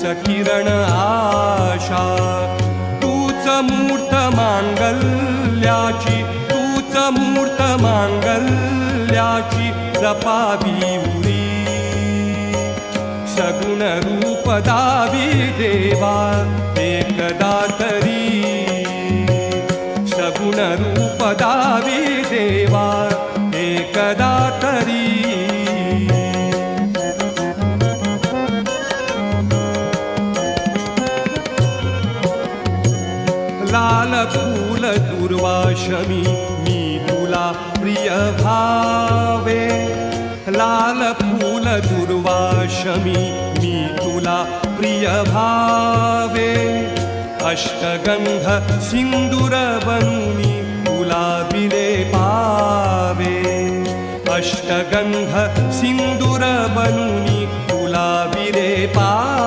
किरण आशा तूच मूर्त मांगल्याची तूच मूर्त मांगल्याची जपावी उरी सगुण रूप दावी देवा एकदा तरी सगुण रूप दावी देवा एकदा तरी लाल फूल दुर्वाशमी मी तुला प्रिय भावे लाल फूल दुर्वाशमी मी तुला प्रिय भावे अष्टगंध सिंदूर बनूनी तुला विले पावे अष्टगंध सिंदूर बनूनी तुला विले पावे